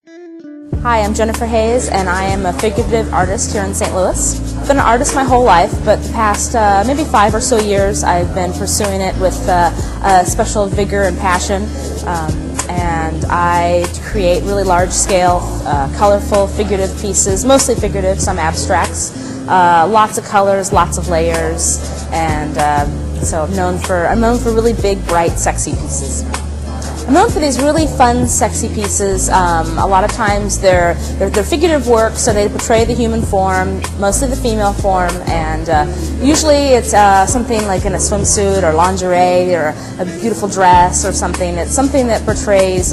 Hi, I'm Jennifer Hayes, and I am a figurative artist here in St. Louis. I've been an artist my whole life, but the past maybe 5 or so years I've been pursuing it with a special vigor and passion. And I create really large-scale, colorful, figurative pieces, mostly figurative, some abstracts. Lots of colors, lots of layers, and so I'm known for really big, bright, sexy pieces. I'm known for these really fun, sexy pieces. A lot of times they're figurative work, so they portray the human form, mostly the female form, and usually it's something like in a swimsuit or lingerie or a beautiful dress or something. It's something that portrays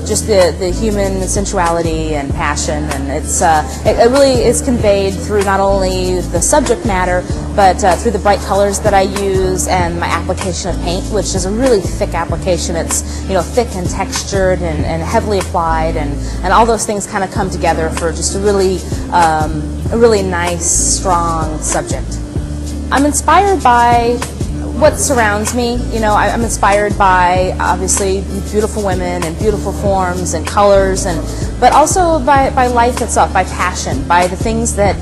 just the human sensuality and passion, and it really is conveyed through not only the subject matter, but through the bright colors that I use and my application of paint, which is a really thick application. It's thick and textured and heavily applied, and all those things kind of come together for just a really nice, strong subject. I'm inspired by what surrounds me. I'm inspired by obviously beautiful women and beautiful forms and colors, but also by life itself, by passion, by the things that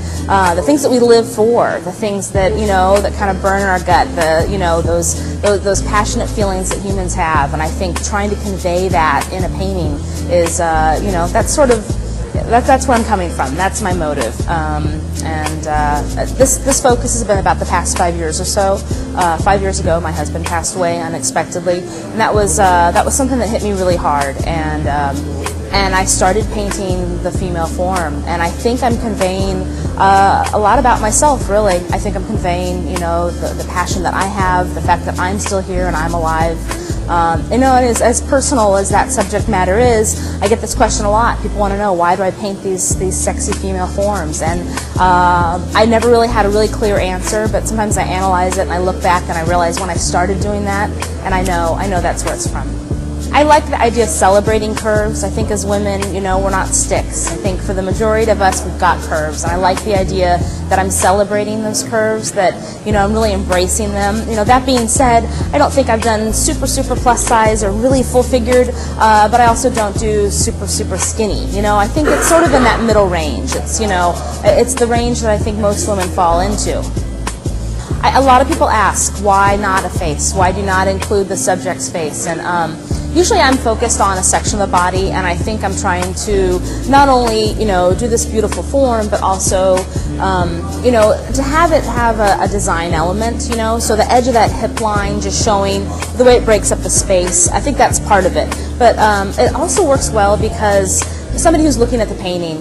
we live for, the things that that kind of burn in our gut, those passionate feelings that humans have. And I think trying to convey that in a painting is that's where I'm coming from. That's my motive. This focus has been about the past 5 years or so. 5 years ago, my husband passed away unexpectedly, and that was something that hit me really hard. And I started painting the female form, and I think I'm conveying a lot about myself, really. I think I'm conveying, the passion that I have, the fact that I'm still here and I'm alive. And as personal as that subject matter is, I get this question a lot. People want to know, why do I paint these sexy female forms? And I never really had a really clear answer, but sometimes I analyze it and I look back and I realize when I started doing that, and I know that's where it's from. I like the idea of celebrating curves. I think as women, we're not sticks. I think for the majority of us, we've got curves. And I like the idea that I'm celebrating those curves, that, I'm really embracing them. That being said, I don't think I've done super, super plus size or really full figured, but I also don't do super, super skinny. I think it's sort of in that middle range. It's, it's the range that I think most women fall into. A lot of people ask, why not a face? Why do you not include the subject's face? And usually I'm focused on a section of the body, and I think I'm trying to not only, do this beautiful form, but also, to have it have a design element, so the edge of that hip line just showing the way it breaks up the space. I think that's part of it. But it also works well because somebody who's looking at the painting,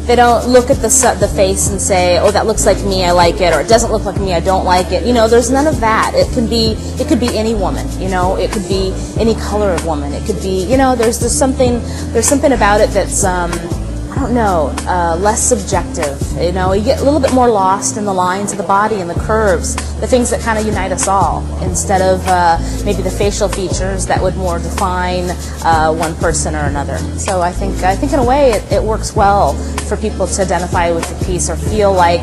they don't look at the face and say, oh, that looks like me, I like it, or it doesn't look like me, I don't like it. There's none of that. It could be any woman. It could be any color of woman. It could be, there's something about it that's I don't know, less subjective. You get a little bit more lost in the lines of the body and the curves, the things that kind of unite us all, instead of maybe the facial features that would more define one person or another. So I think in a way it works well for people to identify with the piece or feel like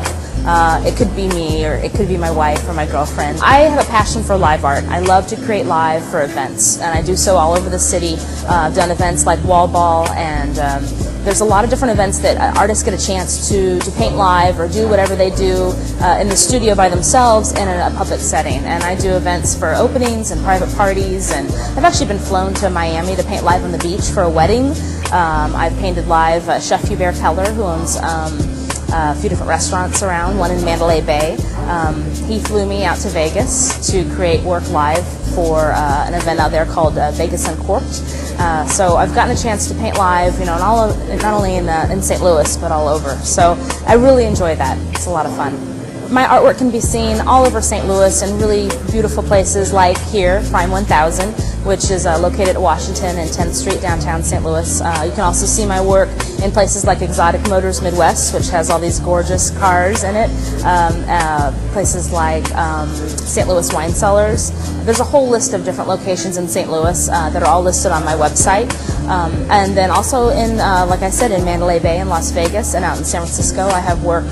it could be me, or it could be my wife or my girlfriend. I have a passion for live art. I love to create live for events, and I do so all over the city. I've done events like Wall Ball, and there's a lot of different events that artists get a chance to paint live or do whatever they do in the studio by themselves in a public setting. And I do events for openings and private parties, and I've actually been flown to Miami to paint live on the beach for a wedding. I've painted live Chef Hubert Keller, who owns a few different restaurants around, one in Mandalay Bay. He flew me out to Vegas to create work live for an event out there called Vegas Uncorked. So I've gotten a chance to paint live, not only in St. Louis, but all over. So I really enjoy that. It's a lot of fun. My artwork can be seen all over St. Louis in really beautiful places like here, Prime 1000, which is located at Washington and 10th Street, downtown St. Louis. You can also see my work in places like Exotic Motors Midwest, which has all these gorgeous cars in it. Places like St. Louis Wine Cellars. There's a whole list of different locations in St. Louis that are all listed on my website. And then also in, like I said, in Mandalay Bay and Las Vegas, and out in San Francisco, I have work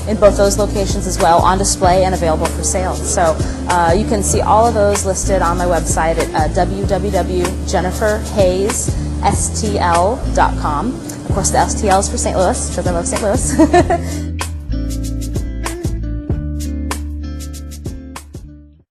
in both those locations as well, on display and available for sale. So you can see all of those listed on my website at www.jenniferhayesstl.com. Of course, the STL is for St. Louis, because I love St. Louis.